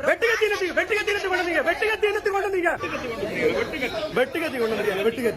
வெட்டுக்கத்தி என்னத்துக்கு வெட்டுக்கத்தி என்னத்துக்கு கொண்டு வந்தீங்க வெட்டுக்கத்தி என்னத்துக்கு கொண்டு வந்தீங்க வெட்டுக்கத்தி கொண்டு வந்தீங்க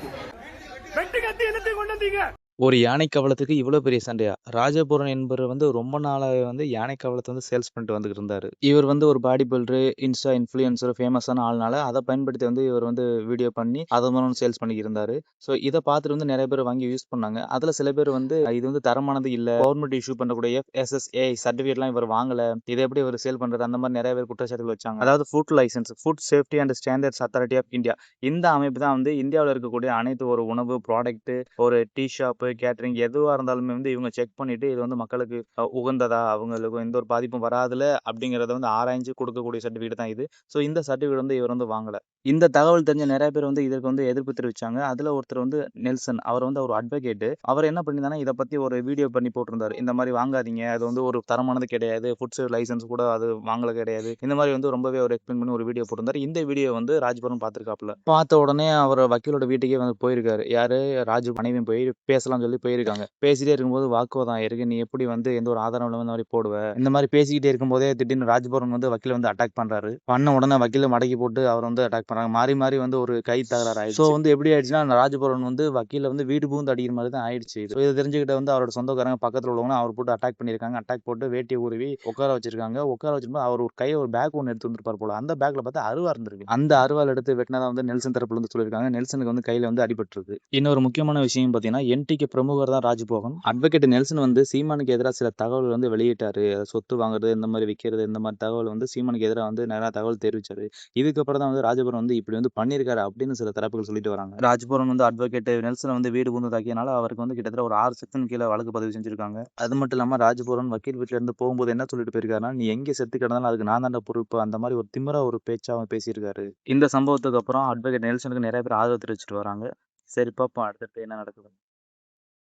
வெட்டுக்கத்தி என்னத்துக்கு கொண்டு வந்தீங்க ஒரு யானை கவலத்துக்கு இவ்வளவு பெரிய சண்டையா? ராஜபுரம் என்பவர் வந்து ரொம்ப நாளாவே வந்து யானை கவலத்தை வந்து சேல்ஸ் பண்ணிட்டு வந்துகிட்டு இருந்தாரு. இவர் வந்து ஒரு பாடி பில்டர், இன்ஸ்டா இன்ஃபுளுசர், ஃபேமஸான ஆள்னால அதை பயன்படுத்தி வந்து இவர் வந்து வீடியோ பண்ணி அதை மூலம் சேல்ஸ் பண்ணிட்டு இருந்தாரு. ஸோ இதை பார்த்துட்டு வந்து நிறைய பேர் வாங்கி யூஸ் பண்ணாங்க. அதுல சில பேர் வந்து இது வந்து தரமானது இல்ல, கவர்மெண்ட் இஷ்யூ பண்ணக்கூடிய FSSAI சர்டிஃபிகேட்லாம் இவர் வாங்கல, இதை எப்படி இவர் சேல் பண்றது, அந்த மாதிரி நிறைய பேர் குற்றச்சாட்டுகள் வச்சாங்க. அதாவது food licence, food safety and standards authority of India, இந்த அமைப்பு தான் வந்து இந்தியாவில் இருக்கக்கூடிய அனைத்து ஒரு உணவு ப்ராடக்ட், ஒரு டீ ஷாப், கேட்டரிங் எதுவா இருந்தாலுமே வந்து இவங்க செக் பண்ணிட்டு இது வந்து மக்களுக்கு உகந்ததா, அவங்களுக்கு எந்த ஒரு பாதிப்பும் வராதுல அப்படிங்கறத வந்து ஆராய்ஞ்சு கொடுக்கக்கூடிய சர்டிஃபிகேட் தான் இது. ஸோ இந்த சர்டிஃபிகேட் வந்து இவர் வந்து வாங்கல. இந்த தகவல் தெரிஞ்ச நிறைய பேர் வந்து இதற்கு வந்து எதிர்ப்பு தெரிவிச்சாங்க. அதுல ஒருத்தர் வந்து நெல்சன், அவர் வந்து ஒரு அட்வொகேட். அவர் என்ன பண்ணியிருந்தாருன்னா இதை பத்தி ஒரு வீடியோ பண்ணி போட்டிருந்தாரு. இந்த மாதிரி வாங்காதீங்க, அது வந்து ஒரு தரமானது கிடையாது, ஃபுட்ஸ் லைசன்ஸ் கூட அது வாங்கல கிடையாது, இந்த மாதிரி வந்து ரொம்பவே ஒரு எக்ஸ்பிளைன் பண்ணி ஒரு வீடியோ போட்டிருந்தாரு. இந்த வீடியோ வந்து ராஜ்புரம் பார்த்திருக்காப்புல. பார்த்த உடனே அவர் வக்கீலோட வீட்டுக்கே வந்து போயிருக்காரு. யாரு? ராஜு மனைவியும் போய் பேசலாம் சொல்லி போயிருக்காங்க. பேசிட்டே இருக்கும்போது வாக்குவாதம் ஆயிருக்கு. நீ எப்படி வந்து எந்த ஒரு ஆதாரம் இல்லாம இந்த மாதிரி போடுவ, இந்த மாதிரி பேசிக்கிட்டே இருக்கும்போதே திடீர்னு ராஜ்புரம் வந்து வக்கீல வந்து அட்டாக் பண்றாரு. பண்ண உடனே வக்கீல மடக்கி போட்டு அவர் வந்து அட்டாக் பண்றாங்க. மாறி மாறி வந்து ஒரு கை தகராறு ஆயிடுச்சு. ஸோ வந்து எப்படி ஆயிடுச்சுன்னா ராஜ்புரம் வந்து வக்கீல வந்து வீடு பூந்து அடிக்கிற மாதிரி தான் ஆயிடுச்சு. இதை தெரிஞ்சுக்கிட்ட வந்து அவரோட சொந்தக்காரங்க பக்கத்துல உள்ளவங்க அவர் போட்டு அட்டாக் பண்ணிருக்காங்க. அட்டாக் போட்டு வேட்டியை உருவி உட்கார வச்சிருக்காங்க. உட்கார வச்சிருப்போம் அவர் ஒரு கையை ஒரு பேக் ஒன்று எடுத்து வந்துருப்பார் போல. அந்த பேக்ல பார்த்தா அருவா இருந்திருக்கு. அந்த அருவாள் எடுத்து வெட்டினதா வந்து நெல்சன் தரப்புல இருந்து சொல்லியிருக்காங்க. நெல்சனுக்கு வந்து கையில வந்து அடிபட்டிருக்கு. இன்னொரு முக்கியமான விஷயம் பாத்தீங்கன்னா NTK பிரமுகர் தான் ராஜ்போகன். அட்வொகேட் நெல்சன் வந்து சீமானுக்கு எதிராக சில தகவல் வந்து வெளியிட்டாரு. சொத்து வாங்குறது, இந்த மாதிரி விற்கிறது, இந்த மாதிரி தகவல் வந்து சீமானுக்கு எதிராக வந்து நிறைய தகவல் தெரிவிச்சாரு. இதுக்கப்புறம் தான் வந்து ராஜபுரம் வந்து இப்படி வந்து பண்ணியிருக்காரு அப்படின்னு சில தரப்புகள் சொல்லிட்டு வராங்க. ராஜ்புரம் வந்து அட்வொகேட் நெல்சன் வந்து வீடு பூந்து தாக்கியனால அவருக்கு வந்து கிட்டத்தட்ட ஒரு 6 செக்ஷன் கீழே வழக்கு பதிவு செஞ்சிருக்காங்க. அது மட்டும் இல்லாம ராஜ்புரம் வக்கீல் வீட்டுல இருந்து போகும்போது என்ன சொல்லிட்டு போயிருக்காருன்னா, நீ எங்க செத்து கிடந்தாலும் அதுக்கு நான் தாண்ட பொறுப்பு, அந்த மாதிரி ஒரு திமிரா ஒரு பேச்சா அவன் பேசியிருக்காரு. இந்த சம்பவத்துக்கு அப்புறம் அட்வொகேட் நெல்சனுக்கு நிறைய பேர் ஆதரவு தெரிவிச்சிட்டு வராங்க. சரி, பாப்போம் அடுத்தடுத்து என்ன நடக்குது.